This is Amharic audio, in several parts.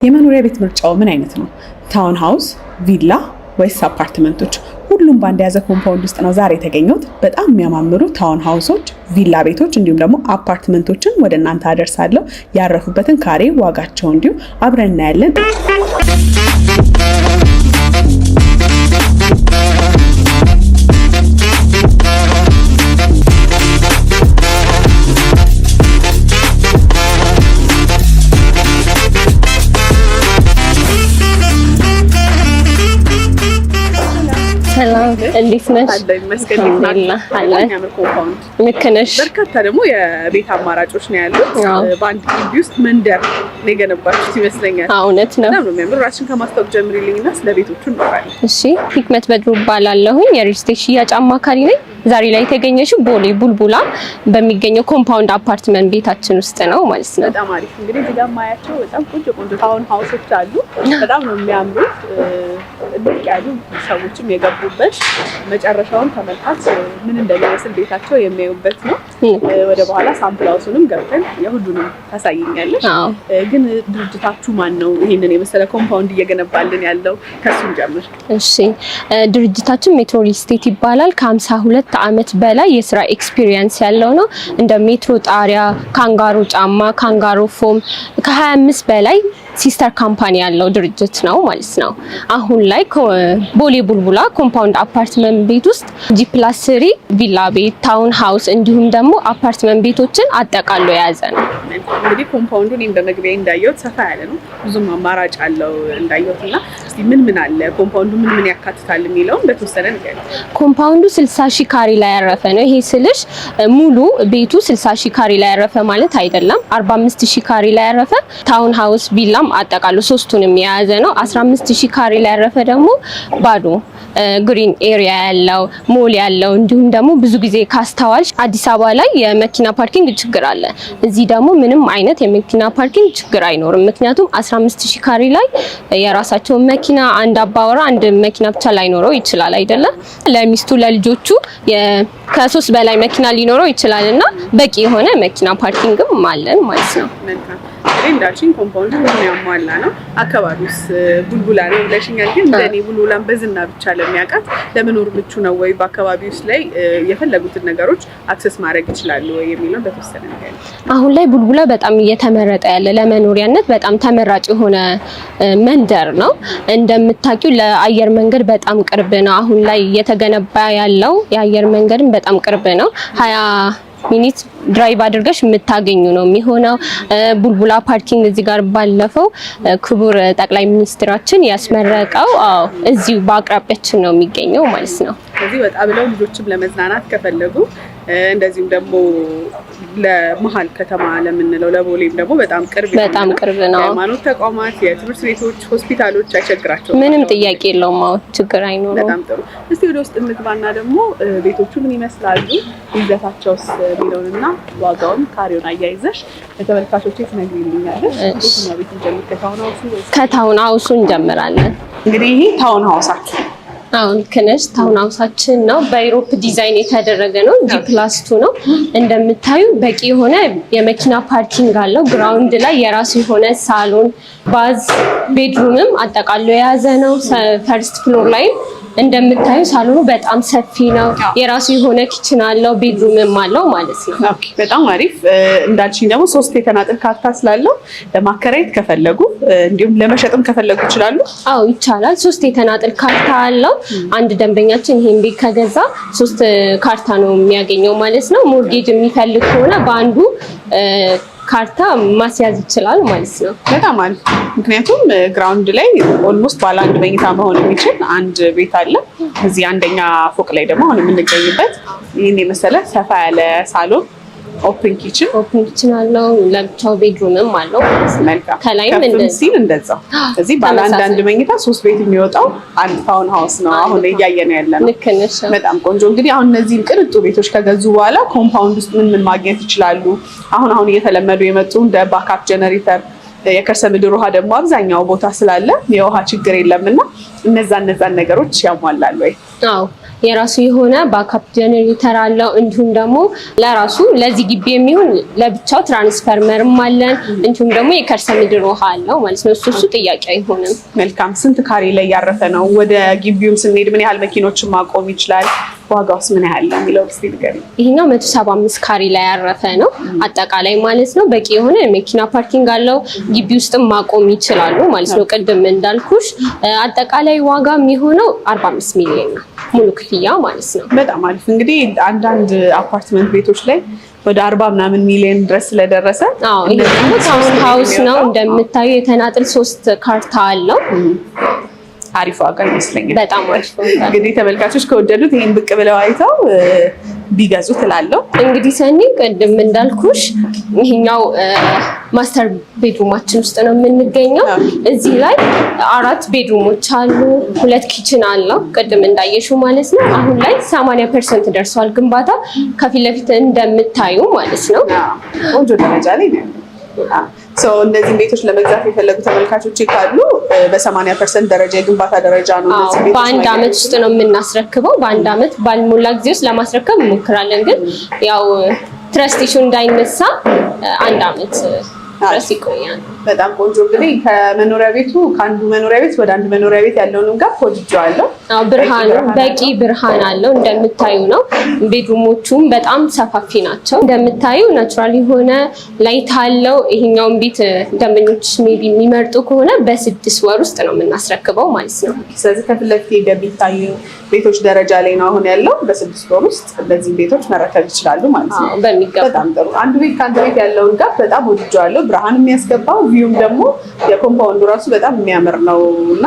የመኖሪያ ቤት ምርጫው ምን አይነት ነው? ታውን ሃውስ፣ ቪላ ወይስ አፓርትመንቶች? ሁሉም ባንድ የያዘ ኮምፓውንድ ውስጥ ነው ዛሬ የተገኘሁት። በጣም የሚያማምሩ ታውን ሃውሶች፣ ቪላ ቤቶች እንዲሁም ደግሞ አፓርትመንቶችን ወደ እናንተ አደርሳለሁ። ያረፉበትን ካሬ፣ ዋጋቸው እንዲሁ አብረን እናያለን። ሰላም እንዴት ነሽ? ልክ ነሽ። በርካታ ደግሞ የቤት አማራጮች ነው ያሉት። በአንድ ግቢ ውስጥ መንደር ነው የገነባችሁት ይመስለኛል። እውነት ነው። በጣም ነው የሚያምር። ራስሽን ከማስታወቅ ጀምሪልኝና ስለ ቤቶቹ እናወራለን። እሺ፣ ሂክመት በድሩ እባላለሁኝ። የሪል ስቴት ሽያጭ አማካሪ ነኝ። ዛሬ ላይ የተገኘሽው ቦሌ ቡልቡላ በሚገኘው ኮምፓውንድ አፓርትመንት ቤታችን ውስጥ ነው ማለት ነው። በጣም አሪፍ። እንግዲህ እዚህ ጋር ማያቸው በጣም ቆንጆ ታውን ሃውሶች አሉ። በጣም ነው የሚያምሩት። ልቅ ያሉ ሰዎችም የገቡበት መጨረሻውን ተመልካች ምን እንደሚመስል ቤታቸው የሚያዩበት ነው። ወደ በኋላ ሳምፕል ሃውሱንም ገብተን የሁሉንም ታሳይኛለሽ። ግን ድርጅታችሁ ማን ነው ይሄንን የመሰለ ኮምፓውንድ እየገነባልን ያለው? ከሱም ጀምር። እሺ፣ ድርጅታችን ሜትሮ ሪል ስቴት ይባላል። ከ52 ዓመት በላይ የስራ ኤክስፒሪየንስ ያለው ነው። እንደ ሜትሮ ጣሪያ፣ ካንጋሮ ጫማ፣ ካንጋሮ ፎም ከ25 በላይ ሲስተር ካምፓኒ ያለው ድርጅት ነው ማለት ነው። አሁን ላይ ቦሌ ቡልቡላ ኮምፓውንድ አፓርትመንት ቤት ውስጥ G+3 ቪላ ቤት፣ ታውን ሃውስ እንዲሁም ደግሞ አፓርትመንት ቤቶችን አጠቃሎ የያዘ ነው። እንግዲህ ኮምፓውንዱን በመግቢያ እንዳየሁት ሰፋ ያለ ነው፣ ብዙም አማራጭ አለው እንዳየሁትና ምን አለ ኮምፓውንዱ ምን ያካትታል የሚለውን በተወሰነ ነገር። ኮምፓውንዱ 60 ሺህ ካሬ ላይ ያረፈ ነው። ይሄ ስልሽ ሙሉ ቤቱ 60 ሺህ ካሬ ላይ ያረፈ ማለት አይደለም። 45 ሺህ ካሬ ላይ ያረፈ ታውን ሃውስ ቪላ አጠቃሎ ሶስቱንም የያዘ ነው። 15 ሺህ ካሬ ላይ ያረፈ ደግሞ ባዶ ግሪን ኤሪያ ያለው ሞል ያለው እንዲሁም ደግሞ ብዙ ጊዜ ካስተዋልሽ አዲስ አበባ ላይ የመኪና ፓርኪንግ ችግር አለ። እዚህ ደግሞ ምንም አይነት የመኪና ፓርኪንግ ችግር አይኖርም። ምክንያቱም 15 ሺህ ካሬ ላይ የራሳቸው መኪና አንድ አባወራ አንድ መኪና ብቻ ላይኖረው ይችላል አይደለ? ለሚስቱ ለልጆቹ ከ3 በላይ መኪና ሊኖረው ይችላልና በቂ የሆነ መኪና ፓርኪንግም አለን ማለት ነው። እንዳልሽኝ ኮምፓውንዱ ምን ያሟላ ነው። አካባቢውስ ቡልቡላ ነው ብለሽኛል። ግን እንደኔ ቡልቡላን በዝና ብቻ ለሚያውቃት ለመኖር ምቹ ነው ወይ? በአካባቢውስ ላይ የፈለጉትን ነገሮች አክሰስ ማድረግ ይችላሉ ወይ የሚለው በተወሰነ ነገር። አሁን ላይ ቡልቡላ በጣም እየተመረጠ ያለ ለመኖሪያነት በጣም ተመራጭ የሆነ መንደር ነው። እንደምታውቂው ለአየር መንገድ በጣም ቅርብ ነው። አሁን ላይ እየተገነባ ያለው የአየር መንገድም በጣም ቅርብ ነው። 20 ሚኒት ድራይቭ አድርገሽ የምታገኙ ነው የሚሆነው። ቡልቡላ ፓርኪንግ እዚህ ጋር ባለፈው ክቡር ጠቅላይ ሚኒስትራችን ያስመረቀው እዚሁ በአቅራቢያችን ነው የሚገኘው ማለት ነው። ስለዚህ ወጣ ብለው ልጆችም ለመዝናናት ከፈለጉ እንደዚሁም ደግሞ ለመሀል ከተማ ለምንለው ለቦሌም ደግሞ በጣም ቅርብ ነው። ሃይማኖት ተቋማት፣ የትምህርት ቤቶች፣ ሆስፒታሎች አይቸግራቸውም። ምንም ጥያቄ የለውም። ችግር አይኖርም። በጣም ጥሩ። እስቲ ወደ ውስጥ እንግባና ደግሞ ቤቶቹ ምን ይመስላሉ ይዘታቸውስ የሚለውንና ዋጋውን ካሬውን አያይዘሽ ለተመልካቾች ትነግሪልኛለሽ። የትኛው ቤት እንጀምር? ከታውን ሃውሱ እንጀምራለን። እንግዲህ ይሄ ታውን ሃውሳችሁ አሁን ከነስ ታውን ሃውሳችን ነው። በዩሮፕ ዲዛይን የተደረገ ነው። G+2 ነው። እንደምታዩ በቂ የሆነ የመኪና ፓርኪንግ አለው። ግራውንድ ላይ የራሱ የሆነ ሳሎን፣ ባዝ፣ ቤድሩምም አጠቃሎ የያዘ ነው። ፈርስት ፍሎር ላይ እንደምታዩ ሳሎኑ በጣም ሰፊ ነው። የራሱ የሆነ ኪችን አለው፣ ቤድሩምም አለው ማለት ነው። ኦኬ፣ በጣም አሪፍ። እንዳልሽኝ ደግሞ 3 የተናጥል ካርታ ስላለው ለማከራየት ከፈለጉ እንዲሁም ለመሸጥም ከፈለጉ ይችላሉ። አዎ ይቻላል። 3 የተናጥል ካርታ አለው። አንድ ደንበኛችን ይሄን ቤት ከገዛ 3 ካርታ ነው የሚያገኘው ማለት ነው። ሞርጌጅ የሚፈልግ ከሆነ በአንዱ ካርታ ማስያዝ ይችላል ማለት ነው። በጣም አሪፍ። ምክንያቱም ግራውንድ ላይ ኦልሞስት ባለ አንድ መኝታ መሆን የሚችል አንድ ቤት አለ። እዚህ አንደኛ ፎቅ ላይ ደግሞ አሁን የምንገኝበት ይህን የመሰለ ሰፋ ያለ ሳሎን ኦፕን ኪችን አለው። ለብቻው ቤድሩምም አለው። መልካም። ከላይም እንደዛው እዚህ ባለ አንድ መኝታ 3 ቤት የሚወጣው አንድ ታውን ሃውስ ነው አሁን እያየን ያለነው። ልክ ነሽ። በጣም ቆንጆ። እንግዲህ አሁን እነዚህን ቅንጡ ቤቶች ከገዙ በኋላ ኮምፓውንድ ውስጥ ምን ማግኘት ይችላሉ? አሁን እየተለመዱ የመጡ እንደ ባካፕ ጀነሬተር፣ የከርሰ ምድር ውሃ ደግሞ አብዛኛው ቦታ ስላለ የውሃ ችግር የለምና እነዛን ነገሮች ያሟላሉ ወይ? አዎ የራሱ የሆነ ባካፕ ጀነሬተር አለው። እንዲሁም ደግሞ ለራሱ ለዚህ ግቢ የሚሆን ለብቻው ትራንስፈርመርም አለን። እንዲሁም ደግሞ የከርሰ ምድር ውሃ አለው ማለት ነው። እሱ ጥያቄ አይሆንም። መልካም። ስንት ካሬ ላይ ያረፈ ነው? ወደ ግቢውም ስንሄድ ምን ያህል መኪኖችን ማቆም ይችላል? ዋጋውስ ምን ያህል ነው የሚለው እስኪ ንገሪኝ። ይሄኛው 175 ካሬ ላይ ያረፈ ነው አጠቃላይ ማለት ነው። በቂ የሆነ የመኪና ፓርኪንግ አለው። ግቢ ውስጥም ማቆም ይችላሉ ማለት ነው። ቅድም እንዳልኩሽ አጠቃላይ ዋጋ የሚሆነው 45 ሚሊዮን ነው ሙሉ ክፍያ ማለት ነው። በጣም አሪፍ። እንግዲህ አንዳንድ አፓርትመንት ቤቶች ላይ ወደ 40 ምናምን ሚሊዮን ድረስ ስለደረሰ ይሄ ደግሞ ታውን ሃውስ ነው እንደምታዩ የተናጥል 3 ካርታ አለው። አሪፍ ዋጋ ይመስለኛል። በጣም አሪፍ። እንግዲህ ተመልካቾች ከወደዱት ይሄን ብቅ ብለው አይተው ቢገዙ ትላለሁ። እንግዲህ ሰኒ ቅድም እንዳልኩሽ ይሄኛው ማስተር ቤድሩማችን ውስጥ ነው የምንገኘው። እዚህ ላይ 4 ቤድሩሞች አሉ፣ 2 ኪችን አለው ቅድም እንዳየሽው ማለት ነው። አሁን ላይ 80% ደርሷል ግንባታ ከፊት ለፊት እንደምታዩ ማለት ነው። ቆንጆ ደረጃ ላይ ነው። እነዚህ ቤቶች ለመግዛት የፈለጉ ተመልካቾች ካሉ በ80% ደረጃ የግንባታ ደረጃ ነው። በአንድ አመት ውስጥ ነው የምናስረክበው። በአንድ አመት ባልሞላ ጊዜ ውስጥ ለማስረከብ እንሞክራለን። ግን ያው ትረስት ኢሹ እንዳይነሳ 1 አመት ድረስ ይቆያል። በጣም ቆንጆ። እንግዲህ ከመኖሪያ ቤቱ ከአንዱ መኖሪያ ቤት ወደ አንዱ መኖሪያ ቤት ያለውን ጋር ወድጄዋለሁ። ብርሃን በቂ ብርሃን አለው እንደምታዩ ነው። ቤድሩሞቹም በጣም ሰፋፊ ናቸው እንደምታዩ። ናቹራል የሆነ ላይት አለው። ይሄኛውን ቤት ደንበኞች ሜቢ የሚመርጡ ከሆነ በ6 ወር ውስጥ ነው የምናስረክበው ማለት ነው። ስለዚህ ከፊት ለፊት እንደሚታዩ ቤቶች ደረጃ ላይ ነው አሁን ያለው። በ6 ወር ውስጥ እነዚህ ቤቶች መረከብ ይችላሉ ማለት ነው። በሚገባ በጣም ጥሩ። አንዱ ቤት ከአንዱ ቤት ያለውን ጋር በጣም ወድጄዋለሁ። ብርሃን የሚያስገባው ቪውም ደግሞ የኮምፓውንዱ ራሱ በጣም የሚያምር ነው እና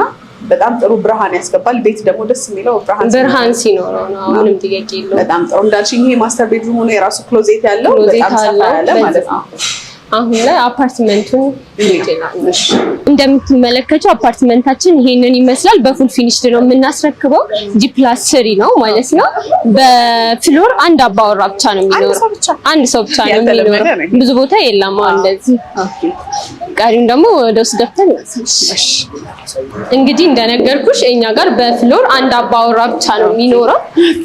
በጣም ጥሩ ብርሃን ያስገባል። ቤት ደግሞ ደስ የሚለው ብርሃን ሲኖረው ነው። ምንም ጥያቄ የለውም። በጣም ጥሩ። እንዳልሽኝ ይሄ ማስተር ቤድሩም ሆኖ የራሱ ክሎዜት ያለው በጣም ሰፋ ያለ ማለት ነው። አሁን ላይ አፓርትመንቱን እንደምትመለከተው አፓርትመንታችን ይሄንን ይመስላል። በፉል ፊኒሽድ ነው የምናስረክበው። G+3 ነው ማለት ነው። በፍሎር አንድ አባወራ ብቻ ነው የሚኖረው። አንድ ሰው ብቻ ነው የሚኖረው። ብዙ ቦታ የለም እንደዚህ። ቀሪውን ደግሞ ወደ ውስጥ ገብተን እንግዲህ እንደነገርኩሽ እኛ ጋር በፍሎር አንድ አባወራ ብቻ ነው የሚኖረው።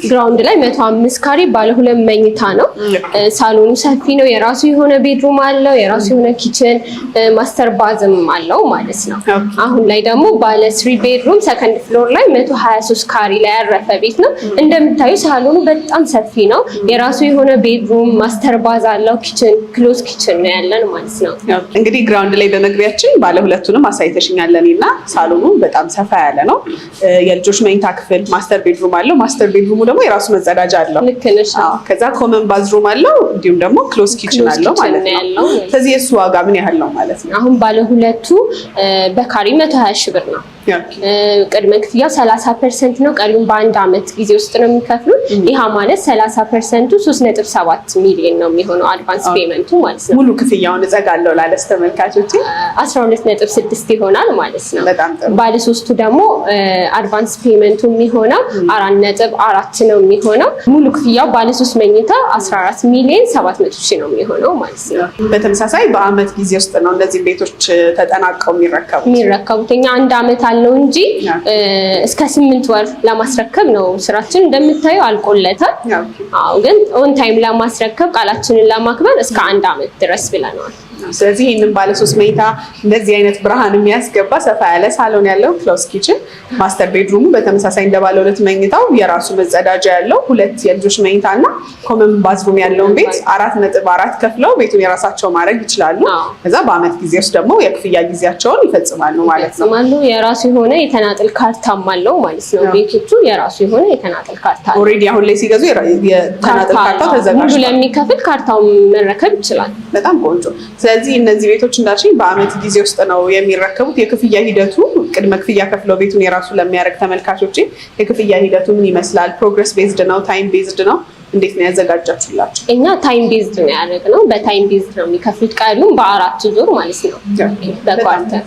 ግራውንድ ላይ 105 ካሬ ባለ 2 መኝታ ነው። ሳሎኑ ሰፊ ነው። የራሱ የሆነ ቤድሩም አለው። የራሱ የሆነ ኪችን ማስተር ባዝም አለው ማለት ነው። አሁን ላይ ደግሞ ባለ 3 ቤድሩም ሰከንድ ፍሎር ላይ 123 ካሬ ላይ ያረፈ ቤት ነው። እንደምታዩ ሳሎኑ በጣም ሰፊ ነው። የራሱ የሆነ ቤድሩም ማስተር ባዝ አለው። ኪችን ክሎዝ ኪችን ነው ያለን ማለት ነው። እንግዲህ ግራውንድ ላይ በመግቢያችን ባለ 2ቱንም አሳይተሽኛል እና ሳሎኑ በጣም ሰፋ ያለ ነው። የልጆች መኝታ ክፍል ማስተር ቤድሩም አለው። ማስተር ቤድሩሙ ደግሞ የራሱ መጸዳጃ አለው። ልክ ነሽ። ከዛ ኮመን ባዝሩም አለው። እንዲሁም ደግሞ ክሎዝ ኪችን አለው ማለት ነው። ስለዚህ የሱ ዋጋ ምን ያህል ነው ማለት ነው? አሁን ባለ 2ቱ በካሬ 120 ሺህ ብር ነው። ቅድመ ክፍያው 30% ነው። ቀሪውን በአንድ አመት ጊዜ ውስጥ ነው የሚከፍሉት። ይሄ ማለት 30%ቱ 3.7 ሚሊዮን ነው የሚሆነው አድቫንስ ፔመንቱ ማለት ነው። ሙሉ ክፍያውን እጸጋለሁ ላለስ ተመልካቾች 12.6 ይሆናል ማለት ነው። በጣም ጥሩ። ባለ 3ቱ ደግሞ አድቫንስ ፔመንቱ የሚሆነው 4.4 ነው የሚሆነው። ሙሉ ክፍያው ባለ 3 መኝታ 14 ሚሊዮን 700 ሺህ ነው የሚሆነው ማለት ነው። በተመሳሳይ በአመት ጊዜ ውስጥ ነው እንደዚህ ቤቶች ተጠናቀው የሚረከቡት። እኛ አንድ አመት አለው እንጂ እስከ 8 ወር ለማስረከብ ነው ስራችን። እንደምታዩ አልቆለታል። ግን ኦን ታይም ለማስረከብ ቃላችንን ለማክበር እስከ 1 አመት ድረስ ብለናል። ስለዚህ ይህንን ባለ 3 መኝታ እንደዚህ አይነት ብርሃን የሚያስገባ ሰፋ ያለ ሳሎን ያለው ክሎዝ ኪችን፣ ማስተር ቤድሩሙ በተመሳሳይ እንደ ባለ 2 መኝታው የራሱ መጸዳጃ ያለው 2 የልጆች መኝታ እና ኮመን ባዝሩም ያለውን ቤት 4.4 ከፍለው ቤቱን የራሳቸው ማድረግ ይችላሉ። ከዛ በአመት ጊዜ ውስጥ ደግሞ የክፍያ ጊዜያቸውን ይፈጽማሉ ማለት ነው። የራሱ የሆነ የተናጥል ካርታም አለው ማለት ነው። ቤቶቹ የራሱ የሆነ የተናጥል ካርታ አለው። ኦሬዲ አሁን ላይ ሲገዙ የተናጥል ካርታው ተዘጋጅቷል። ሙሉ ለሚከፍል ካርታውን መረከብ ይችላል። በጣም ቆንጆ። ስለዚህ እነዚህ ቤቶች እንዳልሽኝ በአመት ጊዜ ውስጥ ነው የሚረከቡት። የክፍያ ሂደቱ ቅድመ ክፍያ ከፍለው ቤቱን የራሱ ለሚያደርግ ተመልካቾች የክፍያ ሂደቱ ምን ይመስላል? ፕሮግረስ ቤዝድ ነው? ታይም ቤዝድ ነው? እንዴት ነው ያዘጋጃችሁላችሁ? እኛ ታይም ቤዝድ ነው ያደረግነው። በታይም ቤዝድ ነው የሚከፍሉት ቀሪውን በ4 ዙር ማለት ነው በኳርተር።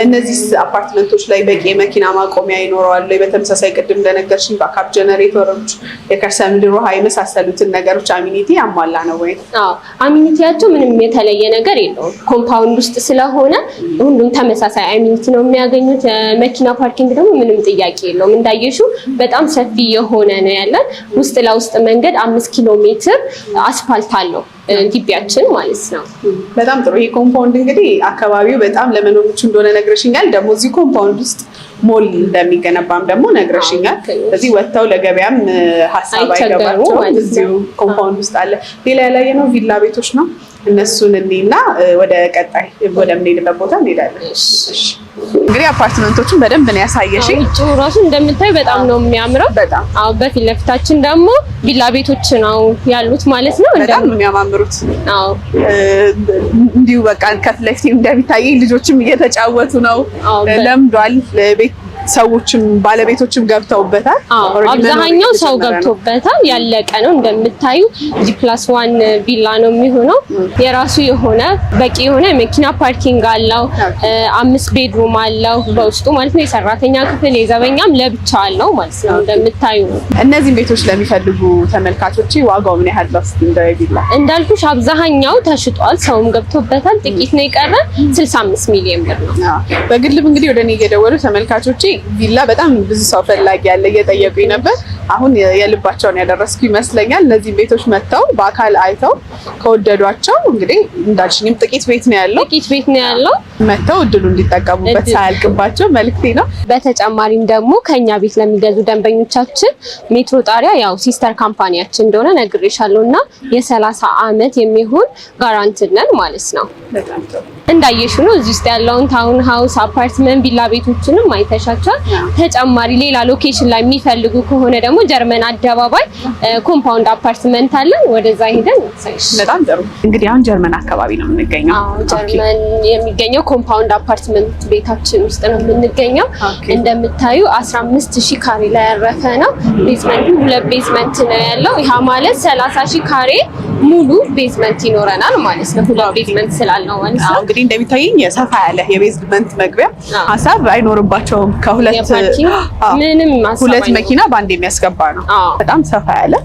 እነዚህ አፓርትመንቶች ላይ በቂ የመኪና ማቆሚያ ይኖረዋል? በተመሳሳይ ቅድም እንደነገርሽኝ ባካፕ ጀነሬተሮች፣ የከርሰ ምድር ውሃ የመሳሰሉትን ነገሮች አሚኒቲ ያሟላ ነው ወይ? አዎ አሚኒቲያቸው ምንም የተለየ ነገር የለውም። ኮምፓውንድ ውስጥ ስለሆነ ሁሉም ተመሳሳይ አሚኒቲ ነው የሚያገኙት። መኪና ፓርኪንግ ደግሞ ምንም ጥያቄ የለውም። እንዳየሹ በጣም ሰፊ የሆነ ነው ያለን። ውስጥ ለውስጥ መንገድ 5 ኪሎ ሜትር አስፋልት አለው ግቢያችን ማለት ነው። በጣም ጥሩ። ይሄ ኮምፓውንድ እንግዲህ አካባቢው በጣም ለመኖር ምቹ እንደሆነ ነግረሽኛል። ደግሞ እዚህ ኮምፓውንድ ውስጥ ሞል እንደሚገነባም ደግሞ ነግረሽኛል። ስለዚህ ወጥተው ለገበያም ሀሳብ አይገባቸውም። እዚሁ ኮምፓውንድ ውስጥ አለ። ሌላ ያላየነው ቪላ ቤቶች ነው። እነሱን እኔና ወደ ቀጣይ ወደምንሄድበት ቦታ እንሄዳለን። እንግዲህ አፓርትመንቶቹን በደንብ ነው ያሳየሽኝ። ውጭው ራሱ እንደምታይ በጣም ነው የሚያምረው። በጣም አዎ። በፊት ለፊታችን ደግሞ ቪላ ቤቶች ነው ያሉት ማለት ነው። በጣም ነው የሚያማምሩት። አዎ እንዲሁ በቃ ከፊት ለፊት እንደሚታየኝ ልጆችም እየተጫወቱ ነው። ለምዷል። ቤት ሰዎችም ባለቤቶችም ገብተውበታል። አብዛኛው ሰው ገብቶበታል። ያለቀ ነው እንደምታዩ። G+1 ቪላ ነው የሚሆነው። የራሱ የሆነ በቂ የሆነ መኪና ፓርኪንግ አለው። 5 ቤድሩም አለው በውስጡ ማለት ነው። የሰራተኛ ክፍል የዘበኛም ለብቻ አለው ማለት ነው እንደምታዩ። እነዚህ ቤቶች ለሚፈልጉ ተመልካቾች ዋጋው ምን ያህል ነው? እንደ ቪላ እንዳልኩሽ አብዛኛው ተሽጧል። ሰውም ገብቶበታል። ጥቂት ነው የቀረ። 65 ሚሊዮን ብር ነው። በግልም እንግዲህ ወደ እኔ የደወሉ ተመልካቾች ቪላ በጣም ብዙ ሰው ፈላጊ ያለ እየጠየቁኝ ነበር። አሁን የልባቸውን ያደረስኩ ይመስለኛል። እነዚህ ቤቶች መጥተው በአካል አይተው ከወደዷቸው እንግዲህ እንዳልሽኝም ጥቂት ቤት ነው ያለው መጥተው እድሉ እንዲጠቀሙበት ሳያልቅባቸው መልክቴ ነው። በተጨማሪም ደግሞ ከኛ ቤት ለሚገዙ ደንበኞቻችን ሜትሮ ጣሪያ ያው ሲስተር ካምፓኒያችን እንደሆነ ነግሬሻለሁ እና የ30 ዓመት የሚሆን ጋራንቲ ነን ማለት ነው። እንዳየሽው ነው እዚህ ውስጥ ያለውን ታውን ሃውስ አፓርትመንት ቪላ ቤቶችንም አይተሻቸዋል። ተጨማሪ ሌላ ሎኬሽን ላይ የሚፈልጉ ከሆነ ደግሞ ጀርመን አደባባይ ኮምፓውንድ አፓርትመንት አለ። ወደዛ ሄደን እንሳይሽ። በጣም ጥሩ። እንግዲህ አሁን ጀርመን አካባቢ ነው የምንገኘው። ጀርመን የሚገኘው ኮምፓውንድ አፓርትመንት ቤታችን ውስጥ ነው የምንገኘው። እንደምታዩ 15000 ካሬ ላይ ያረፈ ነው። ቤዝመንቱ 2 ቤዝመንት ነው ያለው። ይሄ ማለት 30000 ካሬ ሙሉ ቤዝመንት ይኖረናል ማለት ነው። 2 ቤዝመንት ስላለው ማለት ነው። እንግዲህ እንደሚታየኝ ሰፋ ያለ የቤዝመንት መግቢያ ሀሳብ አይኖርባቸውም። ሁለት መኪና በአንድ የሚያስገባ ነው። በጣም ሰፋ ያለ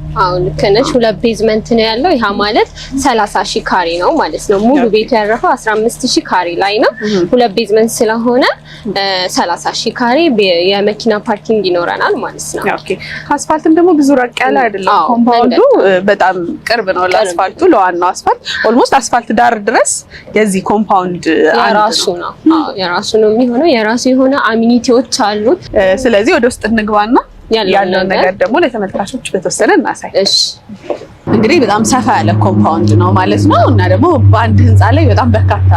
ልክ ነሽ። 2 ቤዝመንት ነው ያለው። ይሄ ማለት 30000 ካሬ ነው ማለት ነው። ሙሉ ቤቱ ያረፈው 15000 ካሬ ላይ ነው። 2 ቤዝመንት ስለሆነ 30000 ካሬ የመኪና ፓርኪንግ ይኖረናል ማለት ነው። ኦኬ። ከአስፋልትም ደግሞ ብዙ ራቅ ያለ አይደለም። ኮምፓውንዱ በጣም ቅርብ ነው ለአስፋልቱ፣ ለዋናው አስፋልት ኦልሞስት አስፋልት ዳር ድረስ የዚህ ኮምፓውንድ የራሱ ነው የሚሆነው። የራሱ የሆነ አሚኒቲዎች አሉት። ስለዚህ ወደ ውስጥ እንግባና ያለውን ነገር ደግሞ ለተመልካቾች በተወሰነ እናሳይ። እሺ። እንግዲህ በጣም ሰፋ ያለ ኮምፓውንድ ነው ማለት ነው እና ደግሞ በአንድ ህንፃ ላይ በጣም በርካታ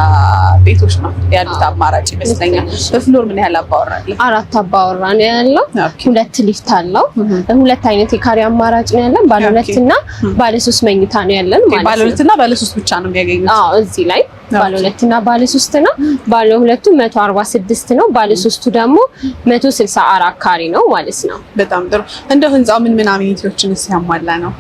ቤቶች ነው ያሉት። አማራጭ ይመስለኛል። በፍሎር ምን ያህል አባወራ አለ? 4 አባወራ ነው ያለው። 2 ሊፍት አለው። 2 አይነት የካሬ አማራጭ ነው ያለን። ባለ 2 እና ባለ 3 መኝታ ነው ያለን ማለት ነው። ባለ 2 እና ባለ 3 ብቻ ነው የሚያገኙት። እዚህ ላይ ባለ 2 እና ባለ 3 ነው። ባለ 2ቱ 146 ነው። ባለ 3ቱ ደግሞ 164 ካሬ ነው ማለት ነው። በጣም ጥሩ። እንደው ህንጻው ምን አሚኒቲዎችን ያሟላ ነው?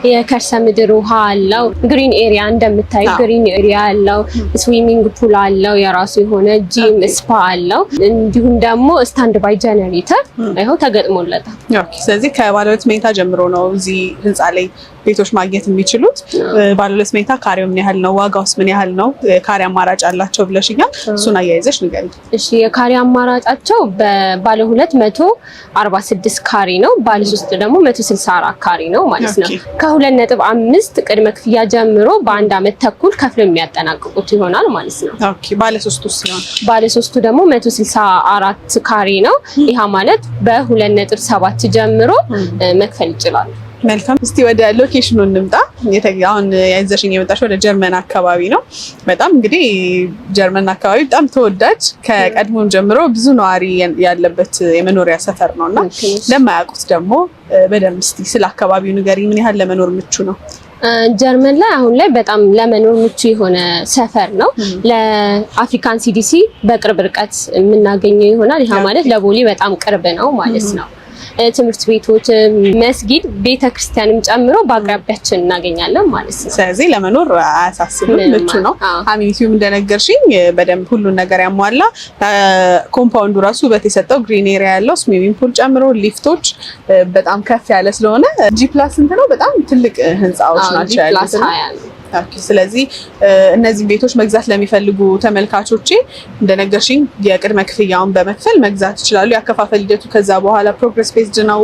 የከርሰ ምድር ውሃ አለው። ግሪን ኤሪያ እንደምታዩ ግሪን ኤሪያ አለው። ስዊሚንግ ፑል አለው። የራሱ የሆነ ጂም ስፓ አለው። እንዲሁም ደግሞ ስታንድ ባይ ጀነሬተር አይሆ ተገጥሞለታል። ኦኬ። ስለዚህ ከባለ 2 መኝታ ጀምሮ ነው እዚህ ህንጻ ላይ ቤቶች ማግኘት የሚችሉት። ባለ 2 መኝታ ካሬው ምን ያህል ነው? ዋጋውስ ምን ያህል ነው? ካሬ አማራጭ አላቸው ብለሽኛል። እሱን አያይዘሽ ንገሪኝ። እሺ። የካሬ አማራጫቸው በባለ 2 146 ካሬ ነው። ባለ 3 ደግሞ 164 ካሬ ነው ማለት ነው። ከ2.5 ቅድመ ክፍያ ጀምሮ በ1 ዓመት ተኩል ከፍለው የሚያጠናቅቁት ይሆናል ማለት ነው። ኦኬ። ባለ 3ቱ ሲሆን ባለ 3ቱ ደግሞ 164 ካሬ ነው። ይሄ ማለት በ2.7 ጀምሮ መክፈል ይችላል። መልካም። እስቲ ወደ ሎኬሽኑ እንምጣ። አሁን ያይዘሽኝ የመጣሽ ወደ ጀርመን አካባቢ ነው። በጣም እንግዲህ ጀርመን አካባቢ በጣም ተወዳጅ ከቀድሞም ጀምሮ ብዙ ነዋሪ ያለበት የመኖሪያ ሰፈር ነውና ለማያውቁት ደግሞ በደንብ እስቲ ስለ አካባቢው ንገሪ። ምን ያህል ለመኖር ምቹ ነው? ጀርመን ላይ አሁን ላይ በጣም ለመኖር ምቹ የሆነ ሰፈር ነው። ለአፍሪካን ሲዲሲ በቅርብ ርቀት የምናገኘው ይሆናል። ይሄ ማለት ለቦሌ በጣም ቅርብ ነው ማለት ነው። ትምህርት ቤቶች፣ መስጊድ፣ ቤተክርስቲያንም ጨምሮ በአቅራቢያችን እናገኛለን ማለት ነው። ስለዚህ ለመኖር አያሳስብም፣ ምቹ ነው። አሚኒቲውም እንደነገርሽኝ በደንብ ሁሉን ነገር ያሟላ፣ ኮምፓውንዱ ራሱ ውበት የሰጠው ግሪን ኤሪያ ያለው ስዊሚንግ ፑል ጨምሮ ሊፍቶች በጣም ከፍ ያለ ስለሆነ G+ ስንት ነው? በጣም ትልቅ ህንፃዎች ናቸው ያሉት። ስለዚህ እነዚህ ቤቶች መግዛት ለሚፈልጉ ተመልካቾቼ እንደነገርሽኝ የቅድመ ክፍያውን በመክፈል መግዛት ይችላሉ። ያከፋፈል ሂደቱ ከዛ በኋላ ፕሮግረስ ቤዝድ ነው፣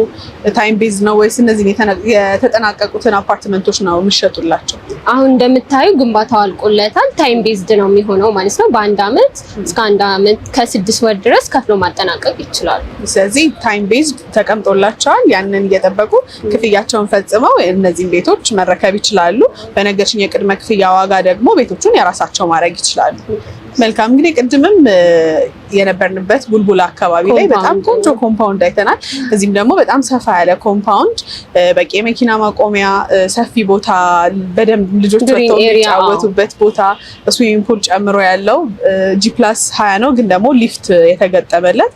ታይም ቤዝድ ነው ወይስ እነዚህ የተጠናቀቁትን አፓርትመንቶች ነው የሚሸጡላቸው? አሁን እንደምታዩ ግንባታው አልቆለታል። ታይም ቤዝድ ነው የሚሆነው ማለት ነው። በ1 አመት እስከ 1 አመት ከ6 ወር ድረስ ከፍሎ ማጠናቀቅ ይችላሉ። ስለዚህ ታይም ቤዝድ ተቀምጦላቸዋል። ያንን እየጠበቁ ክፍያቸውን ፈጽመው እነዚህን ቤቶች መረከብ ይችላሉ። በነገርሽኝ ቅድመ ክፍያ ዋጋ ደግሞ ቤቶቹን የራሳቸው ማድረግ ይችላሉ። መልካም እንግዲህ ቅድምም የነበርንበት ቡልቡላ አካባቢ ላይ በጣም ቆንጆ ኮምፓውንድ አይተናል። እዚህም ደግሞ በጣም ሰፋ ያለ ኮምፓውንድ፣ በቂ የመኪና ማቆሚያ፣ ሰፊ ቦታ፣ በደንብ ልጆች ወጥተው የሚጫወቱበት ቦታ፣ ስዊሚንግ ፑል ጨምሮ ያለው G+20 ነው፣ ግን ደግሞ ሊፍት የተገጠመለት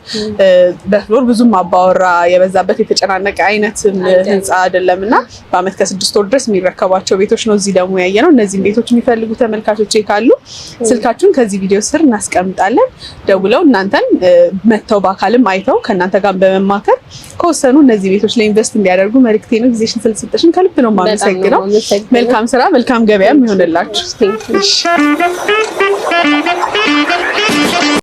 በፍሎር ብዙም አባወራ የበዛበት የተጨናነቀ አይነት ህንፃ አይደለም እና በአመት ከ6 ወር ድረስ የሚረከቧቸው ቤቶች ነው። እዚህ ደግሞ ያየ ነው። እነዚህም ቤቶች የሚፈልጉ ተመልካቾች ካሉ ስልካችሁን ከዚህ ቪዲዮ ስር እናስቀምጣለን። ደውለው እናንተን መተው በአካልም አይተው ከእናንተ ጋር በመማከር ከወሰኑ እነዚህ ቤቶች ላይ ኢንቨስት እንዲያደርጉ መልእክቴ ነው። ጊዜሽን ስለሰጠሽን ከልብ ነው የማመሰግነው። መልካም ስራ፣ መልካም ገበያም ይሆንላችሁ።